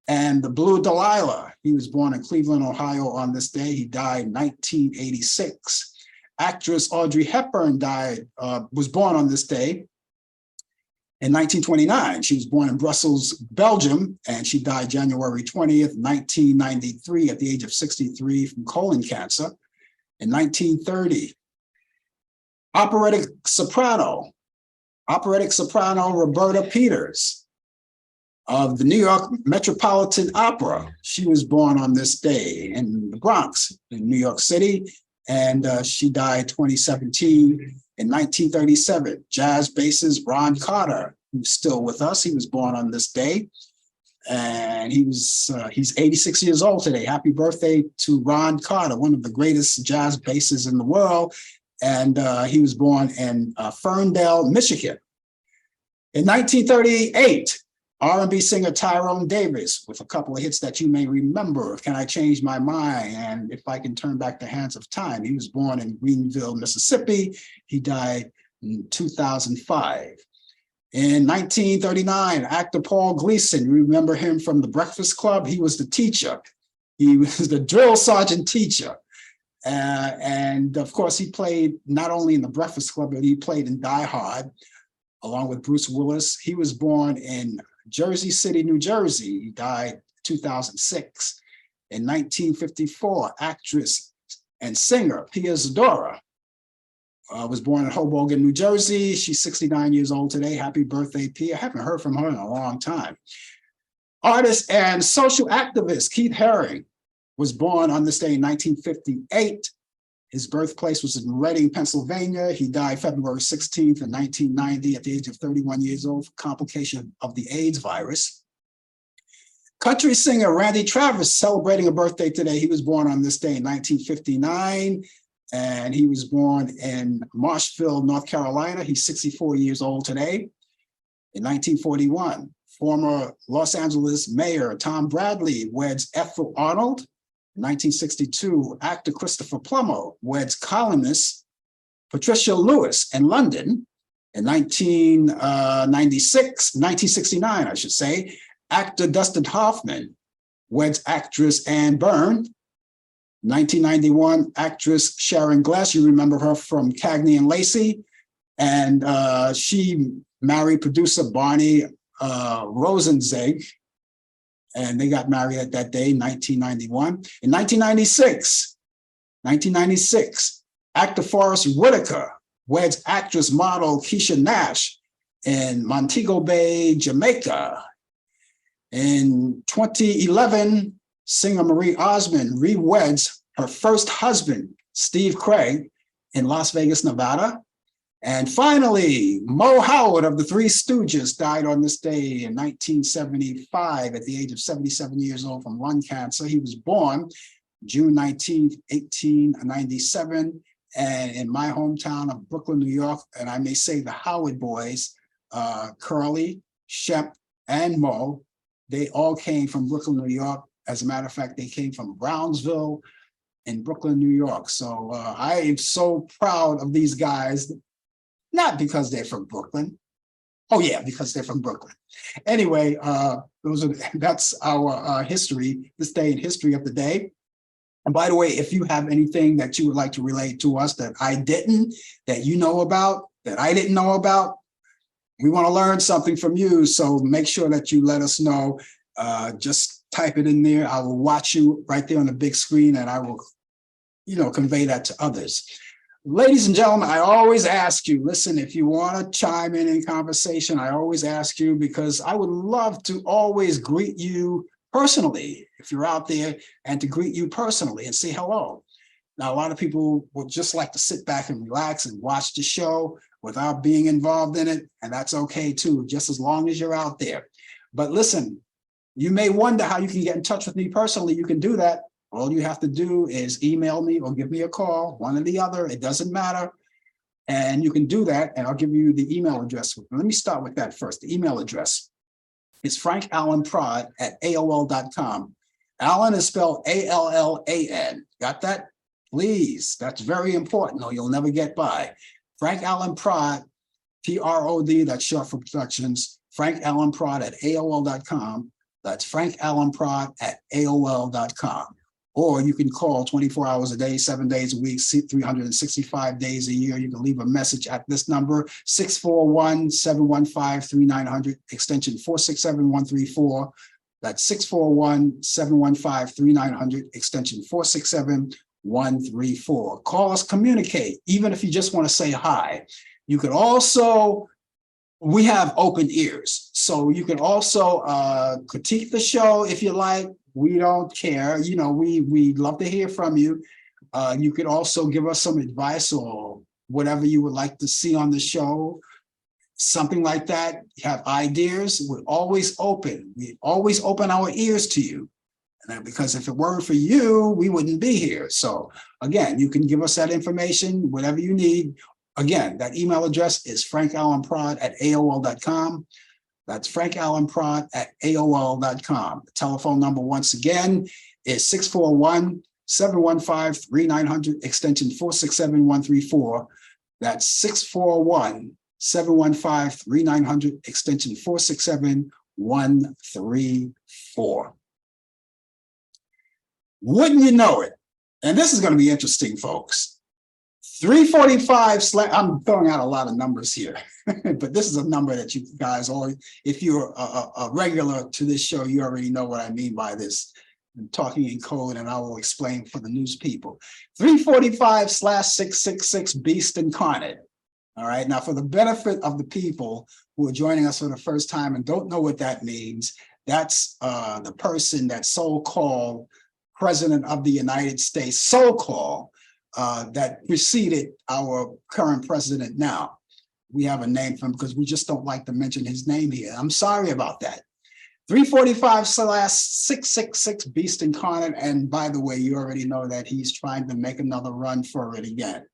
and The Blue Delilah. He was born in Cleveland, Ohio on this day. He died in 1986. Actress Audrey Hepburn was born on this day in 1929. She was born in Brussels, Belgium, and she died January 20th, 1993 at the age of 63 from colon cancer. In 1930, operatic soprano Roberta Peters of the New York Metropolitan Opera. She was born on this day in the Bronx, in New York City. And she died 2017. In 1937, jazz bassist Ron Carter, who's still with us, he was born on this day. And he's 86 years old today. Happy birthday to Ron Carter, one of the greatest jazz bassists in the world. And he was born in Ferndale, Michigan. In 1938, R&B singer Tyrone Davis, with a couple of hits that you may remember, Can I Change My Mind? And If I Can Turn Back the Hands of Time. He was born in Greenville, Mississippi. He died in 2005. In 1939, actor Paul Gleason, you remember him from The Breakfast Club? He was the teacher. He was the drill sergeant teacher. And of course, he played not only in The Breakfast Club, but he played in Die Hard, along with Bruce Willis. He was born in Jersey City, New Jersey. He died 2006. In 1954, actress and singer Pia Zadora was born in Hoboken, New Jersey. She's 69 years old today. Happy birthday, Pia. I haven't heard from her in a long time. Artist and social activist Keith Haring was born on this day in 1958. His birthplace was in Reading, Pennsylvania. He died February 16th in 1990 at the age of 31 years old, complication of the AIDS virus. Country singer Randy Travis celebrating a birthday today. He was born on this day in 1959. And he was born in Marshville, North Carolina. He's 64 years old today. In 1941, former Los Angeles Mayor Tom Bradley weds Ethel Arnold. In 1962, actor Christopher Plummer weds columnist Patricia Lewis in London. In 1969, I should say, actor Dustin Hoffman weds actress Ann Byrne. 1991, actress Sharon Glass, you remember her from Cagney and Lacey, and she married producer Barney Rosenzweig, and they got married at that day, 1991. In 1996, actor Forrest Whitaker weds actress model Keisha Nash in Montego Bay, Jamaica. In 2011, singer Marie Osmond re-weds her first husband, Steve Craig, in Las Vegas, Nevada. And finally, Mo Howard of the Three Stooges died on this day in 1975 at the age of 77 years old from lung cancer. He was born June 19, 1897, and in my hometown of Brooklyn, New York, and I may say the Howard boys, Curly, Shep, and Mo, they all came from Brooklyn, New York. As a matter of fact, they came from Brownsville in Brooklyn, New York. So I am so proud of these guys, not because they're from Brooklyn. Oh yeah, because they're from Brooklyn. Anyway, that's our history, this day in history of the day. And by the way, if you have anything that you would like to relate to us that I didn't, that you know about, that I didn't know about, we want to learn something from you. So make sure that you let us know. Just type it in there. I will watch you right there on the big screen, and I will, convey that to others. Ladies and gentlemen, I always ask you, listen, if you want to chime in conversation, I always ask you, because I would love to always greet you personally, if you're out there, and to greet you personally and say hello. Now, a lot of people would just like to sit back and relax and watch the show without being involved in it, and that's okay too, just as long as you're out there. But listen, you may wonder how you can get in touch with me personally. You can do that. All you have to do is email me or give me a call, one or the other. It doesn't matter. And you can do that, and I'll give you the email address. Let me start with that first. The email address is frankallanprod@aol.com. Allan is spelled A-L-L-A-N. Got that? Please, that's very important, or you'll never get by. Frank Allan Prod, P-R-O-D, that's short for productions, frankallanprod@aol.com. That's frankallanprod@aol.com. Or you can call 24 hours a day, 7 days a week, 365 days a year. You can leave a message at this number, 641-715-3900, extension 467134. That's 641-715-3900, extension 467134. Call us, communicate, even if you just want to say hi. You could also, we have open ears. So you can also critique the show if you like. We don't care. We love to hear from you. You could also give us some advice or whatever you would like to see on the show. something like that, you have ideas, we're always open. We always open our ears to you. And because if it weren't for you, we wouldn't be here. So again, you can give us that information, whatever you need. Again, that email address is frankallenprod@aol.com. That's frankallenprod@aol.com. The telephone number, once again, is 641-715-3900, extension 467134. That's 641-715-3900, extension 467134. Wouldn't you know it? And this is going to be interesting, folks. 345 I'm throwing out a lot of numbers here, but this is a number that you guys always, if you're a regular to this show, you already know what I mean by this. I'm talking in code, and I will explain for the news people. 345/666 Beast Incarnate. All right. Now, for the benefit of the people who are joining us for the first time and don't know what that means, that's the person that so-called President of the United States, so-called, that preceded our current president now. We have a name for him because we just don't like to mention his name here. I'm sorry about that. 345/666 Beast Incarnate. And by the way, you already know that he's trying to make another run for it again.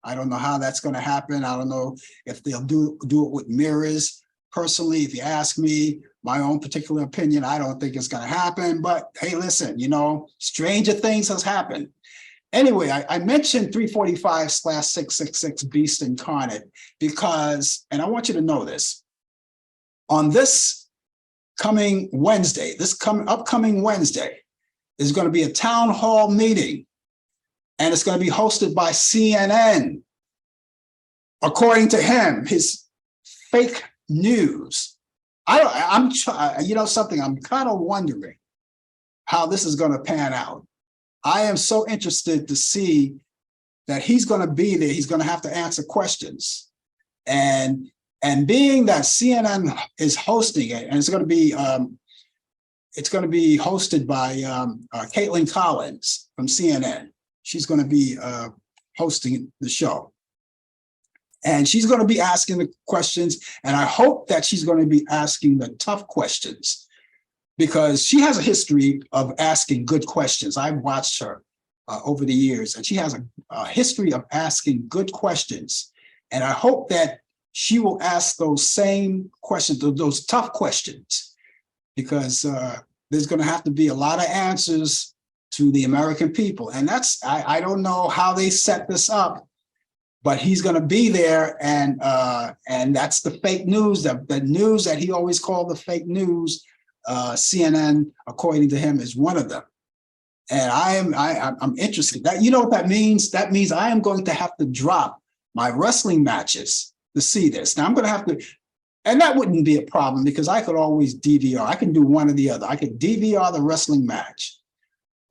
I don't know how that's going to happen. I don't know if they'll do it with mirrors. Personally, if you ask me, my own particular opinion, I don't think it's going to happen. But hey, listen, you know, stranger things has happened. Anyway, I mentioned 345/666 Beast Incarnate because, and I want you to know this, on this coming Wednesday, upcoming Wednesday, is going to be a town hall meeting, and it's going to be hosted by CNN. According to him, his fake news. You know something, I'm kind of wondering how this is going to pan out. I am so interested to see that he's going to be there. He's going to have to answer questions. And being that CNN is hosting it, and it's going to be hosted by Caitlin Collins from CNN. She's going to be hosting the show. And she's going to be asking the questions. And I hope that she's going to be asking the tough questions, because she has a history of asking good questions. I've watched her over the years, and she has a history of asking good questions. And I hope that she will ask those same questions, those tough questions, because there's going to have to be a lot of answers to the American people. And I don't know how they set this up, but he's going to be there, and that's the fake news, the news that he always called the fake news. CNN, according to him, is one of them. And I'm interested. That, you know what that means? That means I am going to have to drop my wrestling matches to see this. Now I'm going to have to, and that wouldn't be a problem because I could always DVR. I can do one or the other. I could DVR the wrestling match,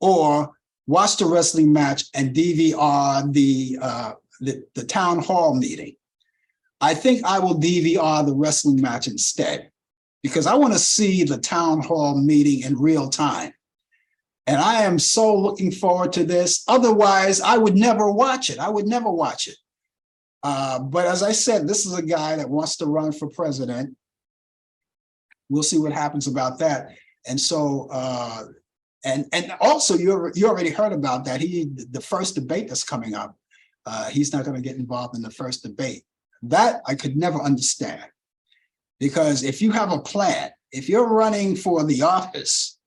or watch the wrestling match and DVR the town hall meeting. I think I will DVR the wrestling match instead, because I want to see the town hall meeting in real time. And I am so looking forward to this. Otherwise, I would never watch it. I would never watch it. But as I said, this is a guy that wants to run for president. We'll see what happens about that. And so, and also you already heard about that. The first debate that's coming up, he's not going to get involved in the first debate. That I could never understand. Because if you have a plan, if you're running for the office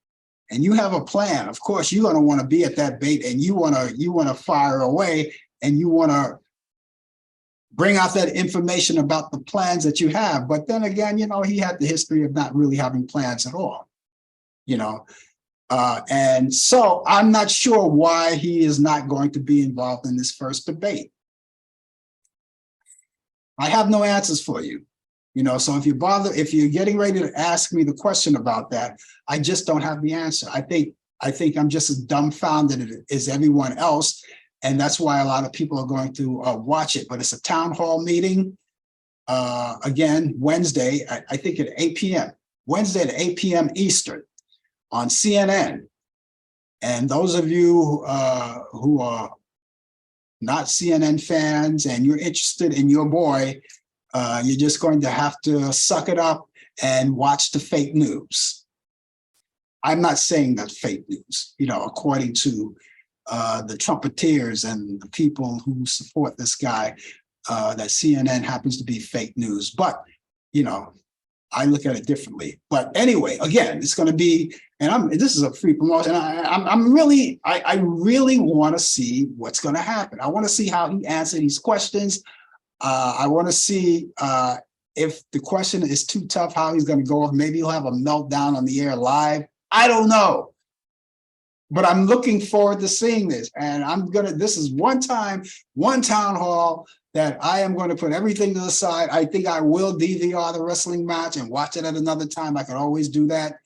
and you have a plan, of course, you're going to want to be at that debate, and you want to fire away, and you want to bring out that information about the plans that you have. But then again, you know, he had the history of not really having plans at all, you know. And so I'm not sure why he is not going to be involved in this first debate. I have no answers for you. You know, so if you're getting ready to ask me the question about that, I just don't have the answer. I think I'm just as dumbfounded as everyone else. And that's why a lot of people are going to watch it. But it's a town hall meeting, again, Wednesday, I think at 8 p.m. Wednesday at 8 p.m. Eastern on CNN. And those of you who are not CNN fans and you're interested in your boy, You're just going to have to suck it up and watch the fake news. I'm not saying that's fake news, according to the trumpeteers and the people who support this guy, that CNN happens to be fake news. But, I look at it differently. But anyway, again, it's going to be, and this is a free promotion. I really want to see what's going to happen. I want to see how he answers these questions. I want to see if the question is too tough, how he's going to go off. Maybe he'll have a meltdown on the air live. I don't know. But I'm looking forward to seeing this. And this is one town hall that I am going to put everything to the side. I think I will DVR the wrestling match and watch it at another time. I could always do that.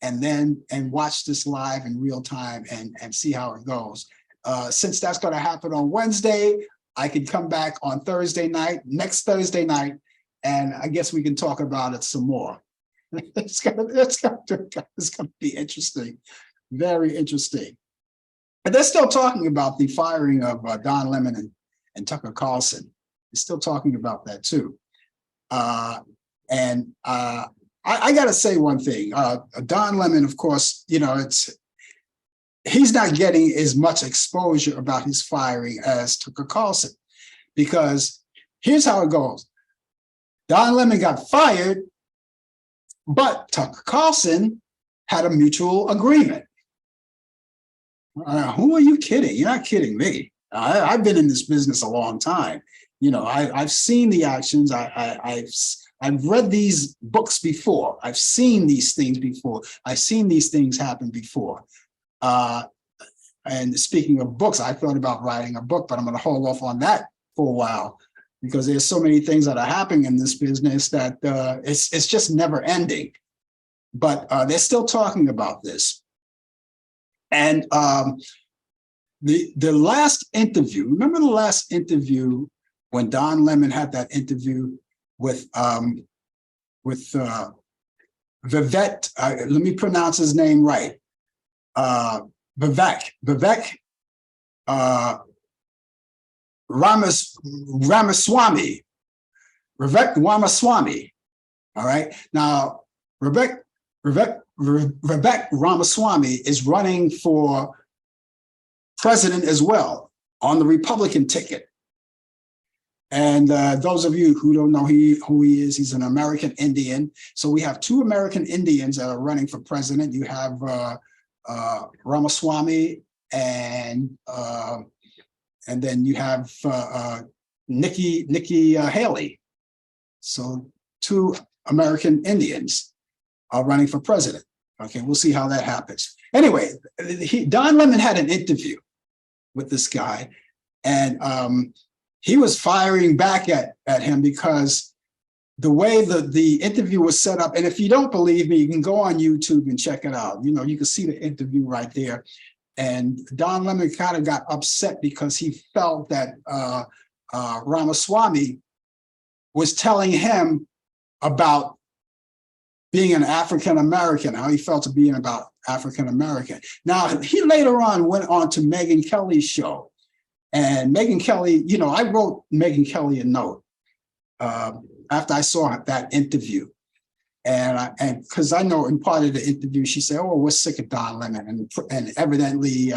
And watch this live in real time and see how it goes. Since that's going to happen on Wednesday, I can come back on next Thursday night, and I guess we can talk about it some more. It's gonna be interesting, very interesting. But they're still talking about the firing of Don Lemon and Tucker Carlson. They're still talking about that too. I got to say one thing. Don Lemon, of course, he's not getting as much exposure about his firing as Tucker Carlson, because here's how it goes. Don Lemon got fired, but Tucker Carlson had a mutual agreement. Who are you kidding? You're not kidding me. I've been in this business a long time. I've seen the actions. I've read these books before. I've seen these things before. I've seen these things happen before. And speaking of books, I thought about writing a book, but I'm going to hold off on that for a while, because there's so many things that are happening in this business that it's just never ending. But they're still talking about this. And the last interview, remember the last interview when Don Lemon had that interview with Vivek, let me pronounce his name right. Vivek Ramaswamy. Vivek Ramaswamy. All right. Now, Vivek Ramaswamy is running for president as well on the Republican ticket. And those of you who don't know who he is, he's an American Indian. So we have two American Indians that are running for president. You have Ramaswamy, and then you have Nikki Haley. So two American Indians are running for president. Okay, we'll see how that happens. Anyway, Don Lemon had an interview with this guy, and he was firing back at him because the way the interview was set up, and if you don't believe me, you can go on YouTube and check it out. You can see the interview right there. And Don Lemon kind of got upset because he felt that Ramaswamy was telling him about being an African-American, how he felt to being about African-American. Now, he later on went on to Megyn Kelly's show. And Megyn Kelly, I wrote Megyn Kelly a note after I saw that interview. And because I know in part of the interview, she said, "Oh, we're sick of Don Lemon." And evidently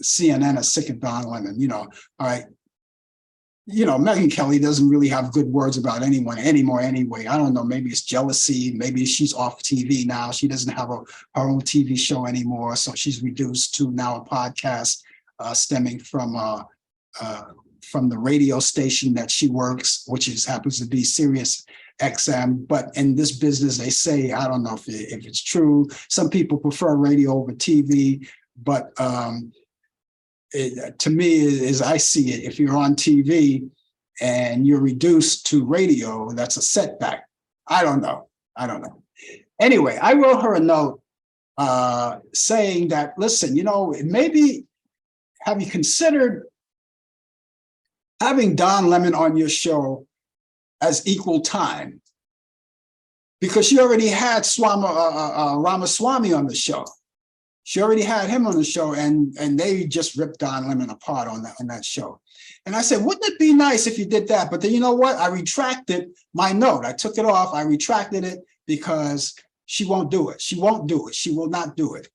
CNN is sick of Don Lemon, all right. Megyn Kelly doesn't really have good words about anyone anymore anyway. I don't know, maybe it's jealousy. Maybe she's off TV now. She doesn't have her own TV show anymore. So she's reduced to now a podcast stemming from the radio station that she works, which happens to be Sirius XM. But in this business, they say, I don't know if it's true. Some people prefer radio over TV, but to me, as I see it, if you're on TV and you're reduced to radio, that's a setback. I don't know. Anyway, I wrote her a note saying that, listen, maybe have you considered having Don Lemon on your show as equal time? Because she already had Ramaswamy on the show. She already had him on the show, and they just ripped Don Lemon apart on that show. And I said, wouldn't it be nice if you did that? But then you know what? I retracted my note. I took it off. I retracted it because she won't do it. She won't do it. She will not do it.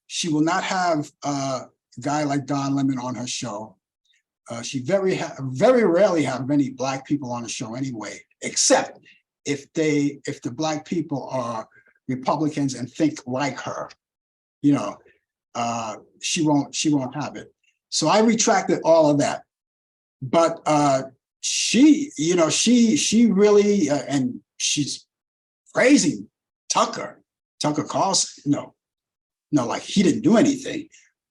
She will not have a guy like Don Lemon on her show. She very rarely have many Black people on the show anyway, except if the Black people are Republicans and think like her. You know, she won't have it. So I retracted all of that. But she really and she's praising Tucker Carlson. No, like he didn't do anything.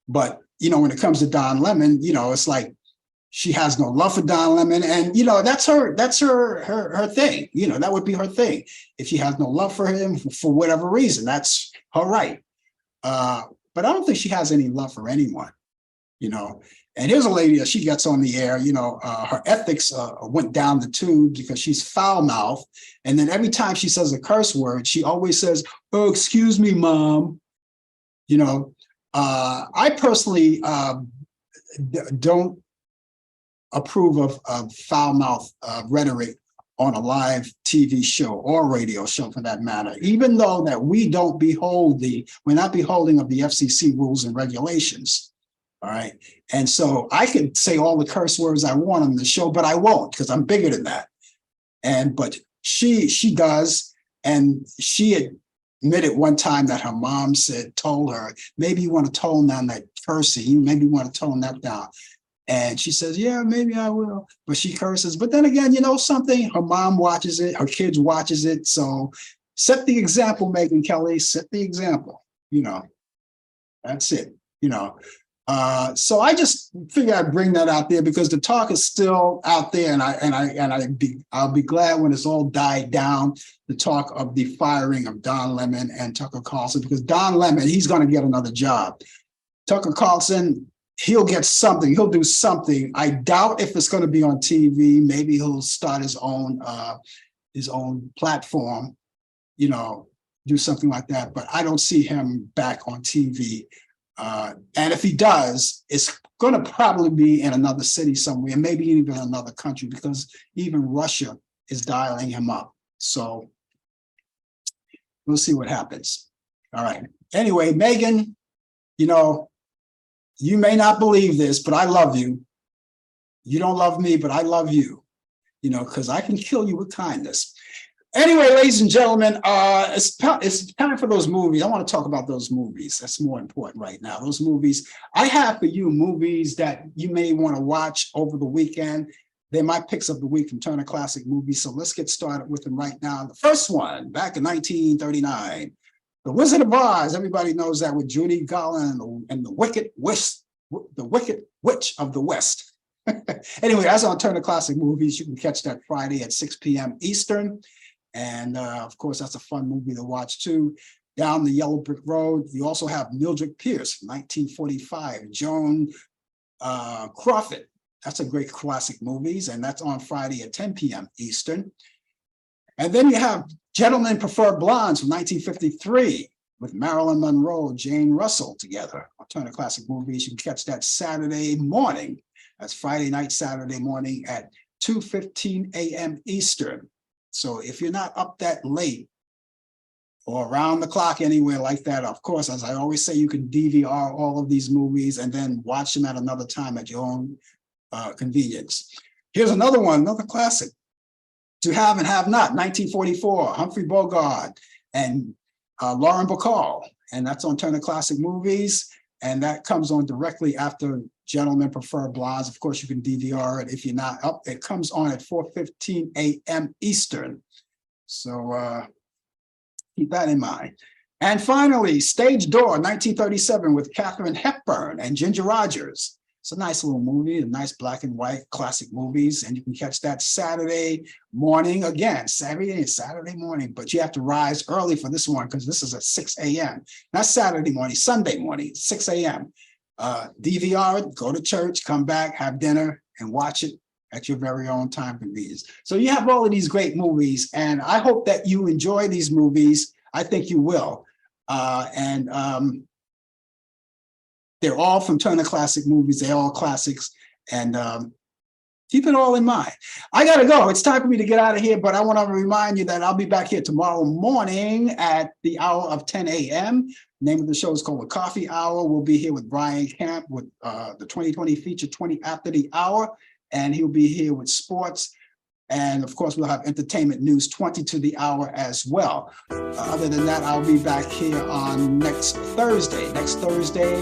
But when it comes to Don Lemon, it's like she has no love for Don Lemon, and that's her thing. That would be her thing. If she has no love for him for whatever reason, that's her right. But I don't think she has any love for anyone, And here's a lady that she gets on the air, her ethics went down the tube because she's foul mouthed. And then every time she says a curse word, she always says, "Oh, excuse me, Mom." I personally don't approve of foul mouth rhetoric on a live TV show or radio show for that matter, even though that we're not beholding of the FCC rules and regulations. All right. And so I could say all the curse words I want on the show, but I won't because I'm bigger than that. But she does. And she admitted one time that her mom told her, maybe you want to tone down that cursing, maybe you want to tone that down. And she says, yeah, maybe I will. But she curses. But then again, something, her mom watches it, her kids watches it. So set the example, Megyn Kelly, set the example, that's it, So I just figured I'd bring that out there because the talk is still out there, and I'll be glad when it's all died down, the talk of the firing of Don Lemon and Tucker Carlson, because Don Lemon, he's going to get another job. Tucker Carlson, he'll get something. He'll do something. I doubt if it's going to be on TV. Maybe he'll start his own platform, do something like that. But I don't see him back on TV. And if he does, it's going to probably be in another city somewhere, maybe even another country, because even Russia is dialing him up. So we'll see what happens. All right. Anyway, Megyn, you may not believe this, but I love you. You don't love me, but I love you, because I can kill you with kindness. Anyway, ladies and gentlemen, it's time for those movies. I want to talk about those movies. That's more important right now. Those movies. I have for you movies that you may want to watch over the weekend. They're my picks of the week from Turner Classic Movies. So let's get started with them right now. The first one, back in 1939. The Wizard of Oz, everybody knows that, with Judy Garland and the Wicked Witch of the West. Anyway, that's on Turner Classic Movies. You can catch that Friday at 6 p.m. Eastern. And of course, that's a fun movie to watch too. Down the Yellow Brick Road, you also have Mildred Pierce, 1945, Joan Crawford. That's a great classic movies, and that's on Friday at 10 p.m. Eastern. And then you have Gentlemen Prefer Blondes from 1953 with Marilyn Monroe, Jane Russell together on Turner Classic Movies. You can catch that Saturday morning. That's Friday night, Saturday morning at 2:15 a.m. Eastern. So if you're not up that late or around the clock anywhere like that, of course, as I always say, you can DVR all of these movies and then watch them at another time at your own convenience. Here's another one, another classic. To Have and Have Not, 1944, Humphrey Bogart and Lauren Bacall. And that's on Turner Classic Movies. And that comes on directly after Gentlemen Prefer Blondes. Of course, you can DVR it if you're not up. It comes on at 4:15 a.m. Eastern. So keep that in mind. And finally, Stage Door, 1937, with Katharine Hepburn and Ginger Rogers. It's a nice little movie, a nice black and white classic movies, and you can catch that Saturday morning, again, Saturday morning, but you have to rise early for this one because this is at 6 a.m. Not Saturday morning, Sunday morning, 6 a.m. DVR it, go to church, come back, have dinner, and watch it at your very own time convenience. So you have all of these great movies, and I hope that you enjoy these movies. I think you will. They're all from Turner Classic Movies. They're all classics. And keep it all in mind. I got to go. It's time for me to get out of here, but I want to remind you that I'll be back here tomorrow morning at the hour of 10 a.m. Name of the show is called The Coffee Hour. We'll be here with Brian Camp with the 2020 feature 20 after the hour, and he'll be here with sports. And of course, we'll have entertainment news 20 to the hour as well. Other than that, I'll be back here on next Thursday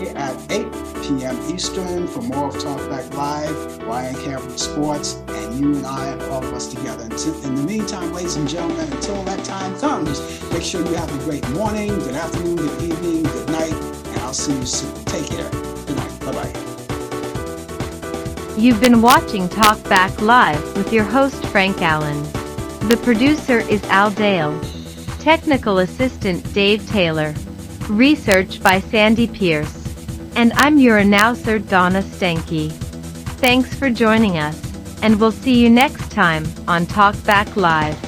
at 8 p.m. Eastern for more of Talk Back Live, Brian Camp with sports, and you and I and all of us together. In the meantime, ladies and gentlemen, until that time comes, make sure you have a great morning, good afternoon, good evening, good night, and I'll see you soon. Take care. Good night. Bye-bye. You've been watching Talk Back Live with your host Frank Allan. The producer is Al Dale. Technical assistant Dave Taylor. Research by Sandy Pierce. And I'm your announcer Donna Stenke. Thanks for joining us, and we'll see you next time on Talk Back Live.